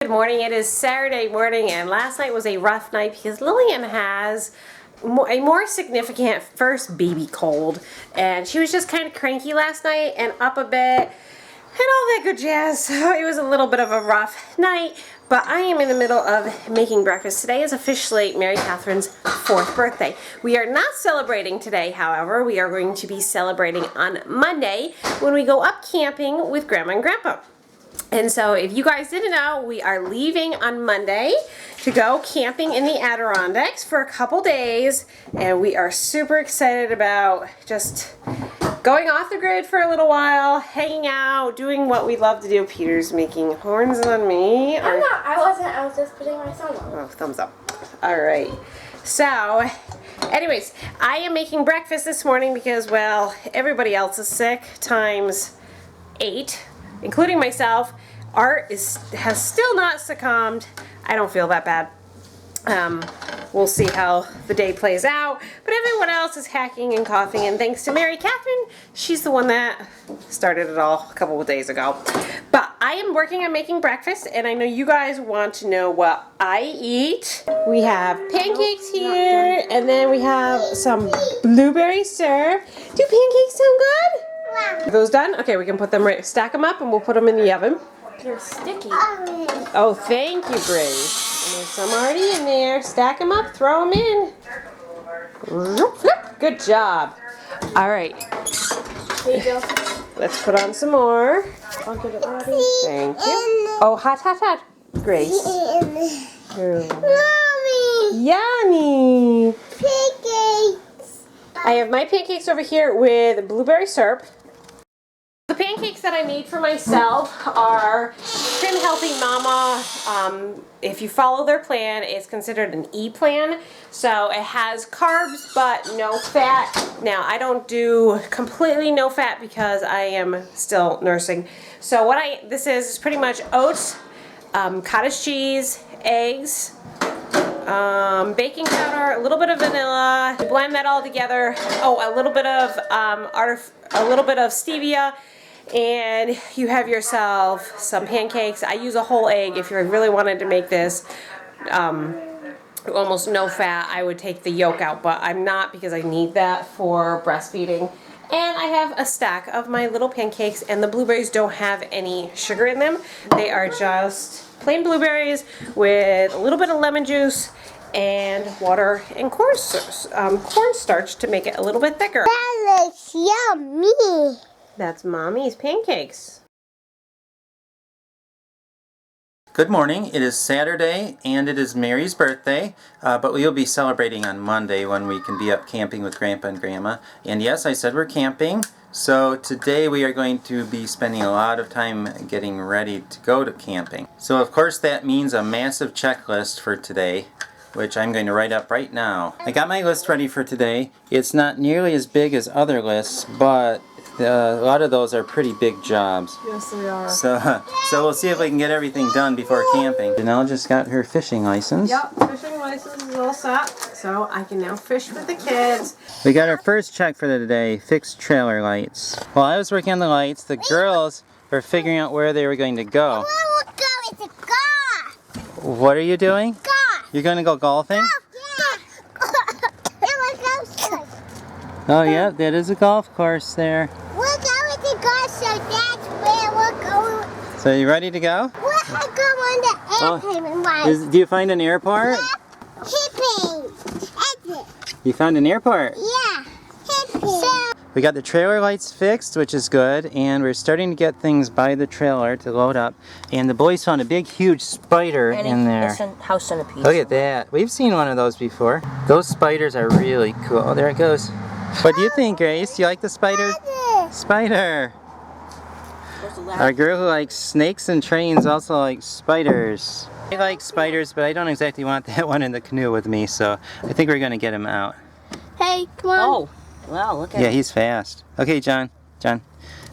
Good morning. It is Saturday morning, and last night was a rough night because Lillian has a more significant first baby cold, and she was just kind of cranky last night and up a bit and all that good jazz. So it was a little bit of a rough night, but I am in the middle of making breakfast. Today is officially Mary Catherine's 4th birthday. We are not celebrating today, however. We are going to be celebrating on Monday when we go up camping with Grandma and Grandpa. And so if you guys didn't know, we are leaving on Monday to go camping in the Adirondacks for a couple days, and we are super excited about just going off the grid for a little while, hanging out, doing what we love to do. Peter's making horns on me. I'm not. I wasn't. I was just putting my thumb on. Oh, thumbs up. All right. So, anyways, I am making breakfast this morning because, well, everybody else is sick times 8. Including myself. Art has still not succumbed. I don't feel that bad. We'll see how the day plays out. But everyone else is hacking and coughing, and thanks to Mary Catherine, she's the one that started it all a couple of days ago. But I am working on making breakfast, and I know you guys want to know what I eat. We have pancakes here, and then we have some blueberry syrup. Do pancakes sound good? Are those done? Okay, we can put them right, stack them up, and we'll put them in the oven. They're sticky. Oh, thank you, Grace. And there's some already in there. Stack them up, throw them in. Good job. All right. There you go. Let's put on some more. I'll get it ready. Thank you. Oh, hot, hot, hot. Grace. Mommy. Yummy. Pancakes. I have my pancakes over here with blueberry syrup. The pancakes that I made for myself are Trim Healthy Mama. If you follow their plan, it's considered an E plan. So it has carbs but no fat. Now I don't do completely no fat because I am still nursing. So what this is pretty much oats, cottage cheese, eggs, baking powder, a little bit of vanilla. You blend that all together. Oh, a little bit of stevia, and you have yourself some pancakes. I use a whole egg. If you really wanted to make this almost no fat, I would take the yolk out, but I'm not because I need that for breastfeeding. And I have a stack of my little pancakes, and the blueberries don't have any sugar in them. They are just plain blueberries with a little bit of lemon juice and water and cornstarch to make it a little bit thicker. That looks yummy. That's Mommy's pancakes. Good morning. It is Saturday and it is Mary's birthday, but we will be celebrating on Monday when we can be up camping with Grandpa and Grandma. And yes, I said we're camping. So today we are going to be spending a lot of time getting ready to go to camping. So of course that means a massive checklist for today, which I'm going to write up right now. I got my list ready for today. It's not nearly as big as other lists, but a lot of those are pretty big jobs. Yes, they are. So we'll see if we can get everything done before camping. Janelle just got her fishing license. Yep, fishing license is all set, so I can now fish with the kids. We got our first check for the day, fixed trailer lights. While I was working on the lights, the girls were figuring out where they were going to go. We'll go with the golf. What are you doing? Golf. You're going to go golfing? Oh yeah, that is a golf course there. We'll go with the golf, so that's where we'll go. So you ready to go? We'll go on the airplane. Do you find an airport? Hipping. Exit. You found an airport? Yeah. Hipping. So, We got the trailer lights fixed, which is good, and we're starting to get things by the trailer to load up. And the boys found a big, huge spider in there. House centipede. Look at that. We've seen one of those before. Those spiders are really cool. Oh, there it goes. What do you think, Grace? Do you like the spider? Spider! Our girl who likes snakes and trains also likes spiders. I like spiders, but I don't exactly want that one in the canoe with me, so I think we're going to get him out. hey, come on. Oh, wow, look at Yeah, him. he's fast. Okay, John,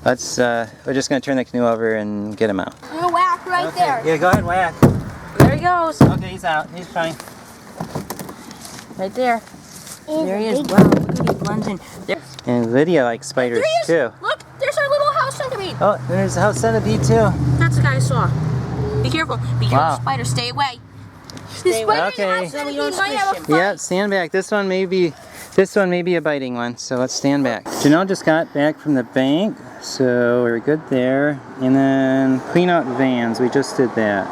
let's, we're just going to turn the canoe over and get him out. I'm gonna whack right there. Yeah, go ahead, whack. There he goes. Okay, he's out. He's fine. Right there. There he is. Wow, look at he blends in. There. And Lydia likes spiders, There he is. too. Look, there's our little house centipede. Oh, there's a house centipede, too. That's the guy I saw. Be careful. Be careful, Wow. spider. Stay away. Stay away. Okay. So we don't squish him. Yeah, stand back. This one may be a biting one, so let's stand back. Janelle just got back from the bank, so we're good there. And then clean out vans. We just did that.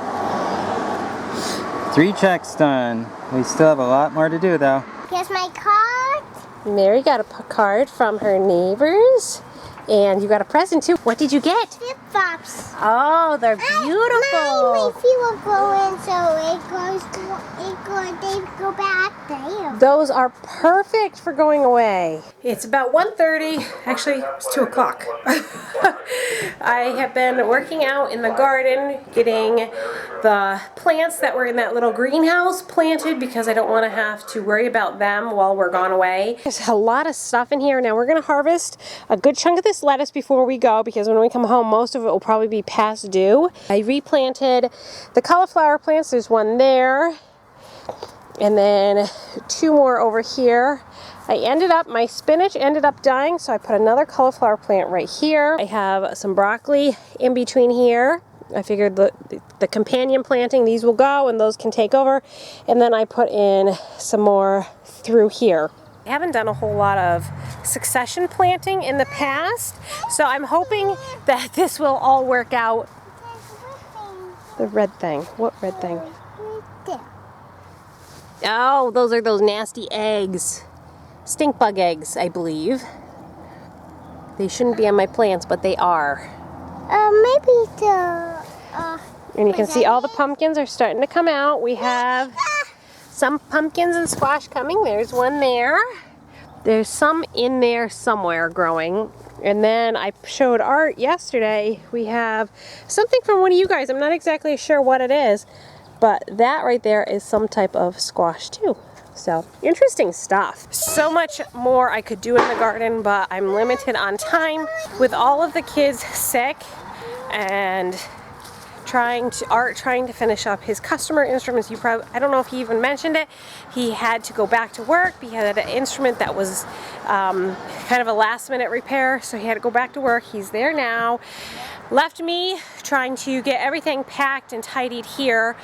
3 checks done. We still have a lot more to do though. Here's my card. Mary got a card from her neighbors. And you got a present too. What did you get? Flip-flops. Oh, they're My beautiful. feet will go in, so they go back there. Those are perfect for going away. It's about 1:30. Actually, it's 2 o'clock. I have been working out in the garden, getting the plants that were in that little greenhouse planted because I don't want to have to worry about them while we're gone away. There's a lot of stuff in here. Now we're going to harvest a good chunk of this lettuce before we go because when we come home, most of it will probably be past due. I replanted the cauliflower plants. There's one there. And then 2 more over here. My spinach ended up dying, so I put another cauliflower plant right here. I have some broccoli in between here. I figured the companion planting, these will go and those can take over. And then I put in some more through here. I haven't done a whole lot of succession planting in the past, so I'm hoping that this will all work out. The red thing. What red thing? Oh, those are those nasty eggs. Stink bug eggs, I believe. They shouldn't be on my plants, but they are. Maybe the. And you can see all the pumpkins are starting to come out. We have some pumpkins and squash coming. There's one there. There's some in there somewhere growing. And then I showed Art yesterday. We have something from one of you guys. I'm not exactly sure what it is. But that right there is some type of squash too. So, interesting stuff. So much more I could do in the garden, but I'm limited on time. With all of the kids sick and Art trying to finish up his customer instruments. I don't know if he even mentioned it. He had to go back to work because he had an instrument that was kind of a last minute repair, so he had to go back to work. He's there now. Left me trying to get everything packed and tidied here,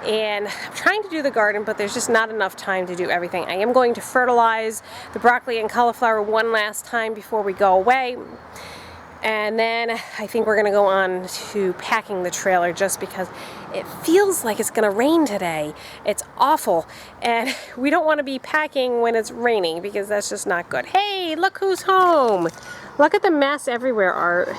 and I'm trying to do the garden, but there's just not enough time to do everything. I am going to fertilize the broccoli and cauliflower one last time before we go away. And then I think we're gonna go on to packing the trailer just because it feels like it's gonna rain today. It's awful. And we don't wanna be packing when it's raining because that's just not good. Hey, look who's home. Look at the mess everywhere, Art.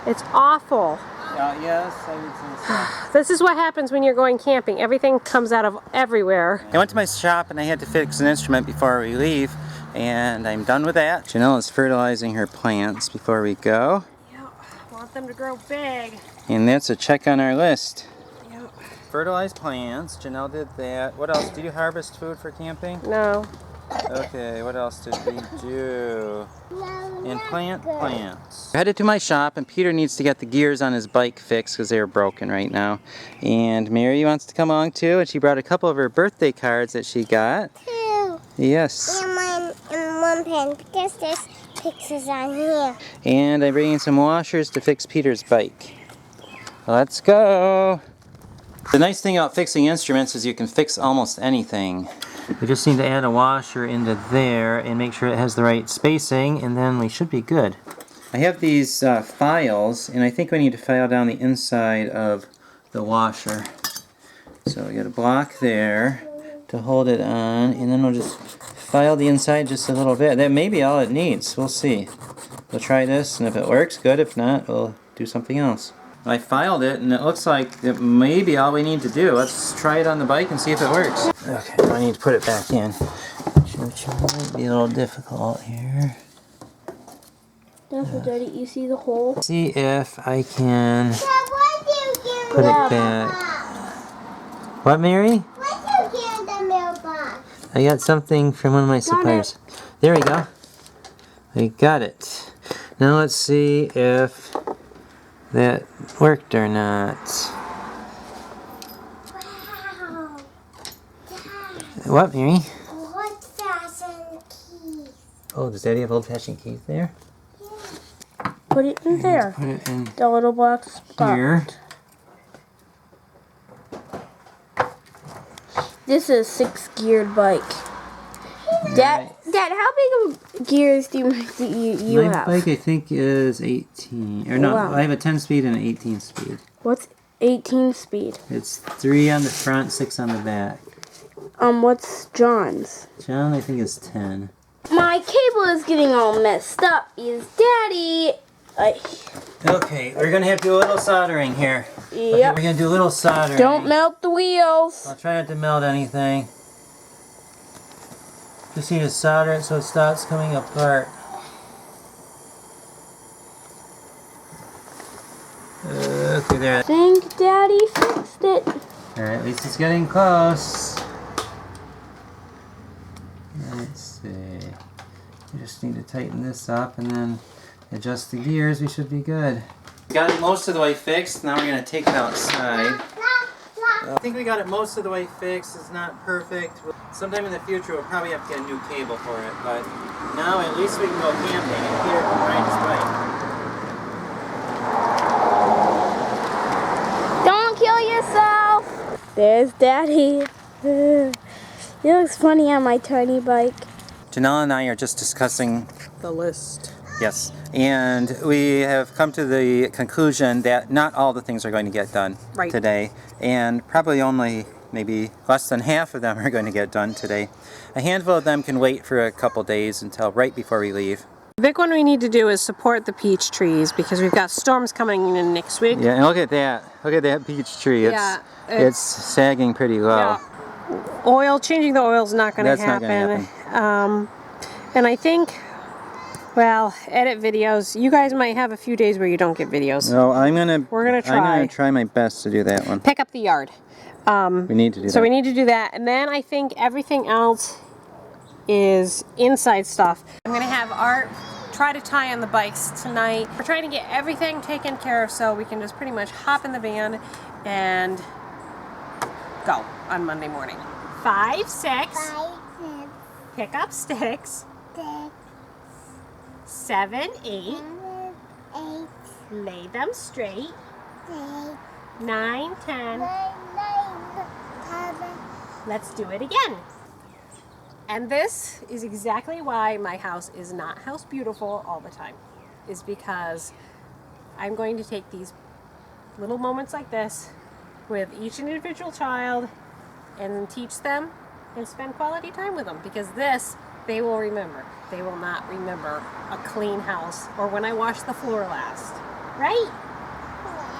It's awful. Yes, I need some stuff. This is what happens when you're going camping. Everything comes out of everywhere. I went to my shop and I had to fix an instrument before we leave. And I'm done with that. Janelle is fertilizing her plants before we go. Yep, want them to grow big. And that's a check on our list. Yep. Fertilize plants. Janelle did that. What else? Did you harvest food for camping? No. Okay, what else did we do? No, And not plant good. plants. I headed to my shop and Peter needs to get the gears on his bike fixed because they're broken right now. And Mary wants to come along too, and she brought a couple of her birthday cards that she got. 2. Yes. And one pen because there's pictures on here. And I'm bringing some washers to fix Peter's bike. Let's go! The nice thing about fixing instruments is you can fix almost anything. We just need to add a washer into there and make sure it has the right spacing, and then we should be good. I have these files, and I think we need to file down the inside of the washer. So we got a block there to hold it on, and then we'll just file the inside just a little bit. That may be all it needs. We'll see. We'll try this, and if it works, good. If not, we'll do something else. I filed it, and it looks like it may be all we need to do. Let's try it on the bike and see if it works. Okay, I need to put it back in, which might be a little difficult here. Daddy, you see the hole? See if I can put it back. What, Mary? What do you get in the mailbox? I got something from one of my suppliers. There we go. I got it. Now let's see if that worked or not. Wow. Dad, What, Mary? old-fashioned keys. Oh, does Daddy have old-fashioned keys there? Put it in there. Put it in The little box. here. This is a 6-geared bike. Dad, how big of gears do you My have? bike, I think, is 18. Or no, Wow. I have a 10-speed and an 18-speed. What's 18 speed? It's 3 on the front, 6 on the back. What's John's? John, I think, is 10. My cable is getting all messed up. Is Daddy? Okay, we're gonna have to do a little soldering here. Okay, Yep. we're gonna do a little soldering. Don't melt the wheels. I'll try not to melt anything. Just need to solder it so it stops coming apart. Okay, there. I think Daddy fixed it. Alright, at least it's getting close. Let's see. We just need to tighten this up and then adjust the gears. We should be good. Got it most of the way fixed. Now we're going to take it outside. I think we got it most of the way fixed. It's not perfect. Sometime in the future we'll probably have to get a new cable for it. But now at least we can go camping and Peter can ride his bike. Don't kill yourself. There's Daddy. He looks funny on my tiny bike. Janelle and I are just discussing The list. Yes, and we have come to the conclusion that not all the things are going to get done today, and probably only maybe less than half of them are going to get done today. A handful of them can wait for a couple days until right before we leave. The big one we need to do is support the peach trees because we've got storms coming in next week. Yeah, and look at that. Look at that peach tree. It's sagging pretty low. Yeah. Changing the oil is not going to That's not happen. gonna And I think, well, edit videos. You guys might have a few days where you don't get videos. No, we're gonna try my best to do that one. Pick up the yard. We need to do that. So we need to do that, and then I think everything else is inside stuff. I'm gonna have Art try to tie on the bikes tonight. We're trying to get everything taken care of so we can just pretty much hop in the van and go on Monday morning. 5, 6. Pick up sticks. 7, 8. Lay them straight. 9, 10. Let's do it again. And this is exactly why my house is not house beautiful all the time. Is because I'm going to take these little moments like this with each individual child and teach them and spend quality time with them, because this they will remember. They will not remember a clean house or when I washed the floor last, right?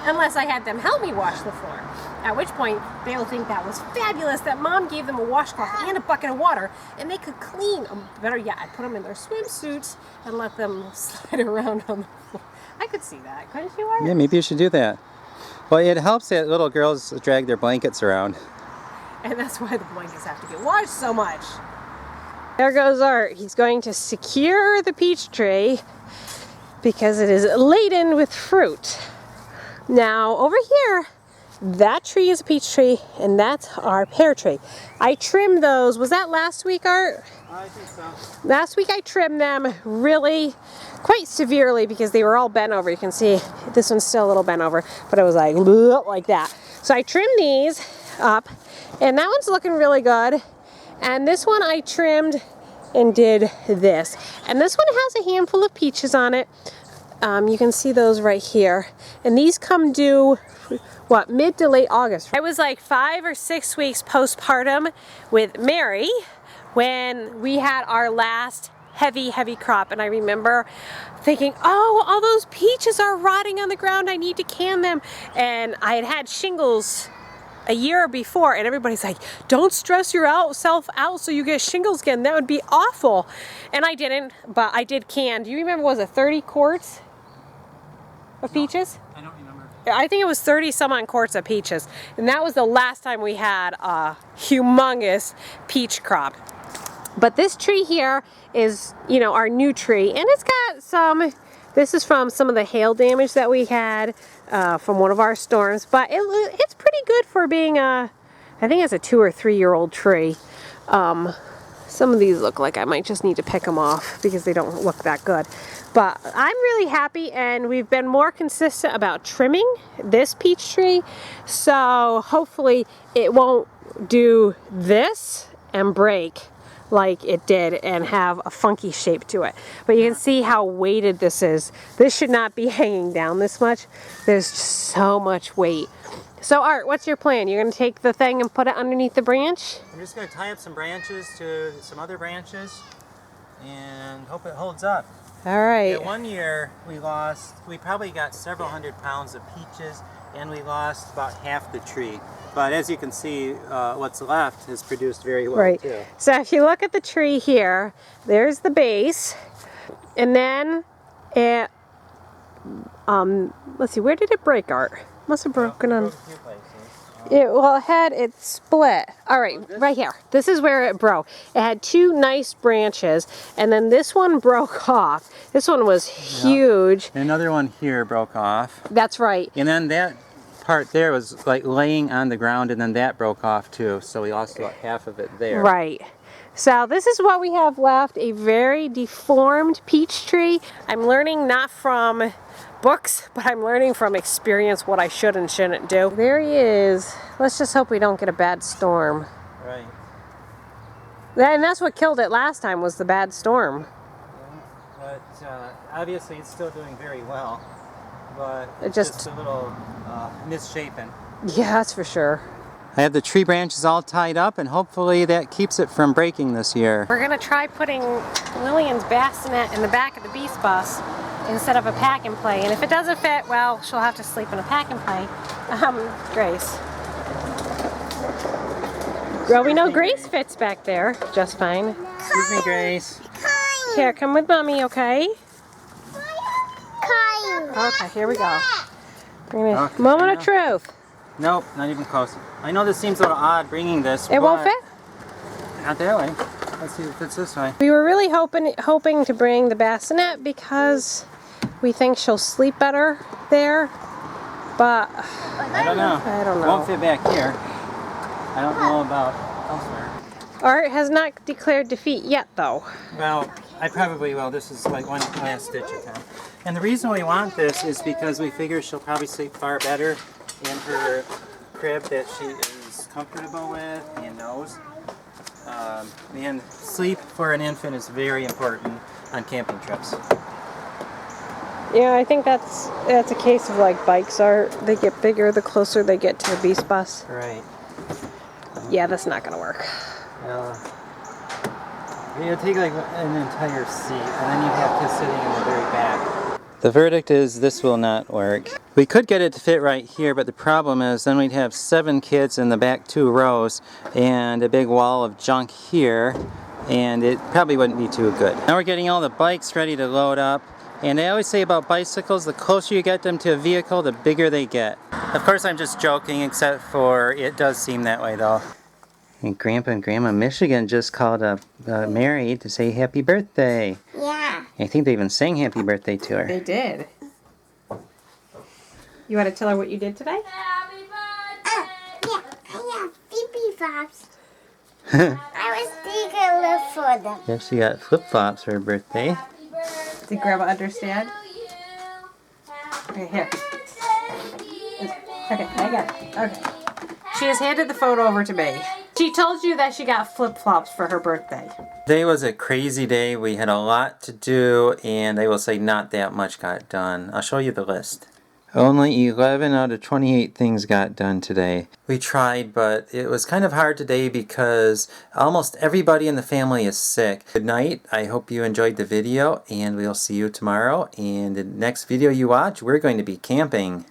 Unless I had them help me wash the floor, at which point they'll think that was fabulous that Mom gave them a washcloth and a bucket of water and they could clean. Better yet, I put them in their swimsuits and let them slide around on the floor. I could see that, couldn't you, Art? Yeah, maybe you should do that. Well, it helps that little girls drag their blankets around. And that's why the blankets have to get washed so much. There goes Art. He's going to secure the peach tree because it is laden with fruit. Now, over here, that tree is a peach tree, and that's our pear tree. I trimmed those. Was that last week, Art? I think so. Last week I trimmed them really quite severely because they were all bent over. You can see this one's still a little bent over, but it was like that. So I trimmed these up, and that one's looking really good. And this one I trimmed and did this. And this one has a handful of peaches on it. You can see those right here. And these come due, what, mid to late August. I was like 5 or 6 weeks postpartum with Mary when we had our last heavy crop. And I remember thinking, oh, all those peaches are rotting on the ground. I need to can them. And I had had shingles a year before, and everybody's like, don't stress yourself out so you get shingles again. That would be awful. And I didn't, but I did can. Do you remember, was it 30 quarts of peaches? I don't remember. I think it was 30 some odd quarts of peaches. And that was the last time we had a humongous peach crop. But this tree here is, you know, our new tree, and it's got some, this is from some of the hail damage that we had from one of our storms, but it's pretty good for being a, I think it's a 2 or 3 year old tree. Some of these look like I might just need to pick them off because they don't look that good. But I'm really happy, and we've been more consistent about trimming this peach tree. So hopefully it won't do this and break like it did and have a funky shape to it. But you can see how weighted this is. This should not be hanging down this much. There's just so much weight. So Art, what's your plan? You're going to take the thing and put it underneath the branch? I'm just going to tie up some branches to some other branches and hope it holds up. All right. Yeah, one year we probably got several hundred pounds of peaches, and we lost about half the tree. But as you can see, what's left has produced very well, right. too. So if you look at the tree here, there's the base, and then it, let's see, where did it break, Art? Must have broken on. It split. All right, right here. This is where it broke. It had two nice branches, and then this one broke off. This one was huge. And another one here broke off. That's right. And then that part there was like laying on the ground, and then that broke off too. So we lost about half of it there. Right. So this is what we have left, a very deformed peach tree. I'm learning not from books, but I'm learning from experience what I should and shouldn't do. There he is. Let's just hope we don't get a bad storm. Right. And that's what killed it last time, was the bad storm. But obviously it's still doing very well. But It it's just a little misshapen. Yeah, that's for sure. I have the tree branches all tied up, and hopefully that keeps it from breaking this year. We're gonna try putting Lillian's bassinet in the back of the beast bus instead of a pack and play. And if it doesn't fit, well, she'll have to sleep in a pack and play. Grace. Well, we know Grace fits back there just fine. Excuse me, Grace. Here, come with Mommy, okay? Kind. Okay, here we go. We're gonna, Okay, moment of truth. Nope, not even close. I know this seems a little odd bringing this. It won't but fit? Not that way. Let's see if it fits this way. We were really hoping to bring the bassinet because we think she'll sleep better there, but I don't know. I don't It know. won't fit back here. I don't know about elsewhere. Art has not declared defeat yet, though. Well, I probably will. This is like one last ditch attempt. And the reason we want this is because we figure she'll probably sleep far better in her crib that she is comfortable with and knows. And sleep for an infant is very important on camping trips. Yeah, I think that's a case of like bikes are. They get bigger the closer they get to the beast bus. Right. Yeah, that's not gonna work. It'll take like an entire seat, and then you'd have to sitting in the very back. The verdict is this will not work. We could get it to fit right here, but the problem is then we'd have 7 kids in the back 2 rows and a big wall of junk here, and it probably wouldn't be too good. Now we're getting all the bikes ready to load up, and I always say about bicycles, the closer you get them to a vehicle, the bigger they get. Of course I'm just joking, except for it does seem that way though. And Grandpa and Grandma Michigan just called up Mary to say happy birthday. Yeah. I think they even sang happy birthday to her. They did. You want to tell her what you did today? Yeah, I have pee-pee flops. I was taking a look for them. Yeah, she got flip-flops for her birthday. Did Grandma understand? Okay, here. Okay, I got it. Okay. She has handed the photo over to me. She told you that she got flip-flops for her birthday. Today was a crazy day. We had a lot to do, and I will say not that much got done. I'll show you the list. Only 11 out of 28 things got done today. We tried, but it was kind of hard today because almost everybody in the family is sick. Good night. I hope you enjoyed the video, and we'll see you tomorrow. And the next video you watch, we're going to be camping.